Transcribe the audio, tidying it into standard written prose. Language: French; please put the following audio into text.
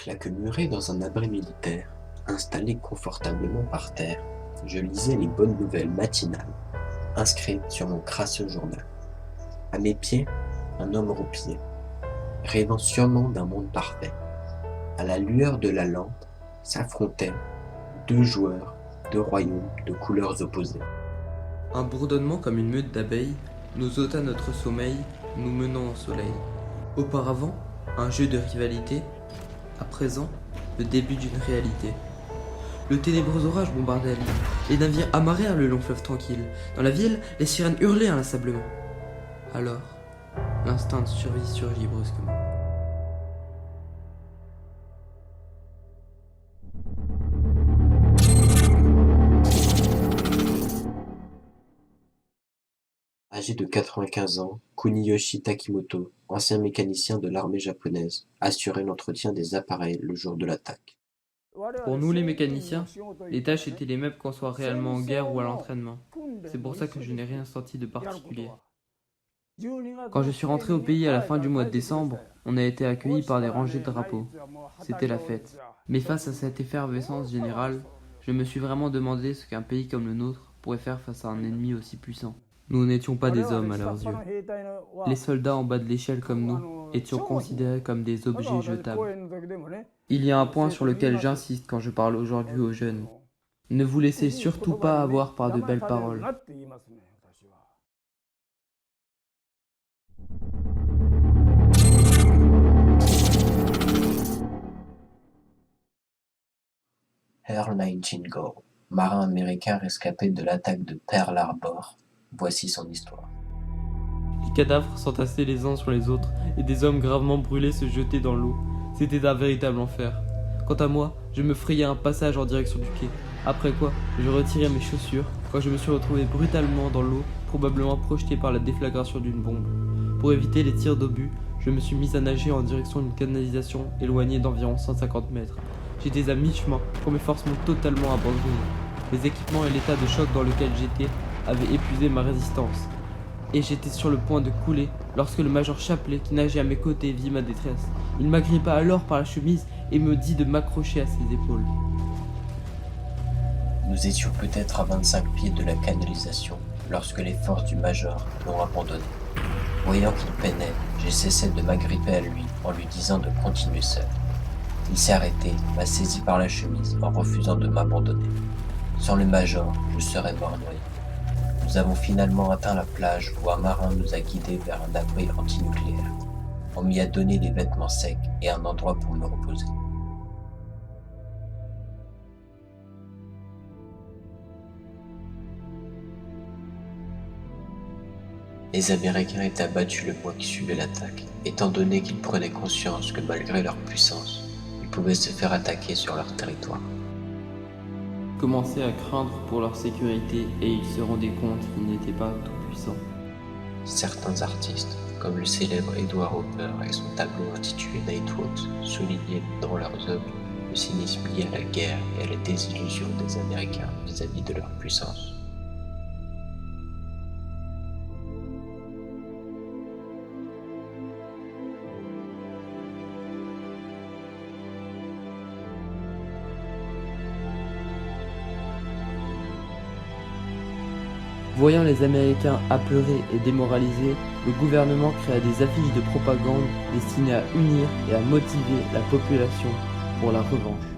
Claquemuré dans un abri militaire, installé confortablement par terre, je lisais les bonnes nouvelles matinales, inscrites sur mon crasseux journal. À mes pieds, un homme roupillait, rêvant sûrement d'un monde parfait. À la lueur de la lampe s'affrontaient deux joueurs, deux royaumes de couleurs opposées. Un bourdonnement comme une meute d'abeilles nous ôta notre sommeil, nous menant au soleil. Auparavant, un jeu de rivalité, à présent, le début d'une réalité. Le ténébreux orage bombardait la l'île, les navires amarrèrent le long fleuve tranquille. Dans la ville, les sirènes hurlaient inlassablement. Alors, l'instinct de survie surgit brusquement. Âgé de 95 ans, Kuniyoshi Takimoto, ancien mécanicien de l'armée japonaise, assurait l'entretien des appareils le jour de l'attaque. Pour nous les mécaniciens, les tâches étaient les mêmes qu'on soit réellement en guerre ou à l'entraînement. C'est pour ça que je n'ai rien senti de particulier. Quand je suis rentré au pays à la fin du mois de décembre, on a été accueillis par des rangées de drapeaux. C'était la fête. Mais face à cette effervescence générale, je me suis vraiment demandé ce qu'un pays comme le nôtre pourrait faire face à un ennemi aussi puissant. Nous n'étions pas des hommes à leurs yeux. Les soldats en bas de l'échelle comme nous étions considérés comme des objets jetables. Il y a un point sur lequel j'insiste quand je parle aujourd'hui aux jeunes. Ne vous laissez surtout pas avoir par de belles paroles. Earl Nightingale, marin américain rescapé de l'attaque de Pearl Harbor, voici son histoire. Les cadavres s'entassaient les uns sur les autres et des hommes gravement brûlés se jetaient dans l'eau. C'était un véritable enfer. Quant à moi, je me frayais un passage en direction du quai. Après quoi, je retirais mes chaussures quand je me suis retrouvé brutalement dans l'eau, probablement projeté par la déflagration d'une bombe. Pour éviter les tirs d'obus, je me suis mis à nager en direction d'une canalisation éloignée d'environ 150 mètres. J'étais à mi-chemin quand mes forces m'ont totalement abandonné. Les équipements et l'état de choc dans lequel j'étais avaient épuisé ma résistance. Et j'étais sur le point de couler lorsque le major Chapelet, qui nageait à mes côtés, vit ma détresse. Il m'agrippa alors par la chemise et me dit de m'accrocher à ses épaules. Nous étions peut-être à 25 pieds de la canalisation lorsque les forces du major l'ont abandonné. Voyant qu'il peinait, j'ai cessé de m'agripper à lui en lui disant de continuer seul. Il s'est arrêté, m'a saisi par la chemise en refusant de m'abandonner. Sans le major, je serais mort noyé. Nous avons finalement atteint la plage où un marin nous a guidés vers un abri antinucléaire. On m'y a donné des vêtements secs et un endroit pour me reposer. Les Américains étaient abattus le mois qui suivait l'attaque, étant donné qu'ils prenaient conscience que malgré leur puissance, ils pouvaient se faire attaquer sur leur territoire. Commençaient à craindre pour leur sécurité et ils se rendaient compte qu'ils n'étaient pas tout puissants. Certains artistes, comme le célèbre Edward Hopper et son tableau intitulé Nightwatch, soulignaient dans leurs œuvres le cynisme lié à la guerre et à la désillusion des Américains vis-à-vis de leur puissance. Voyant les Américains apeurés et démoralisés, le gouvernement créa des affiches de propagande destinées à unir et à motiver la population pour la revanche.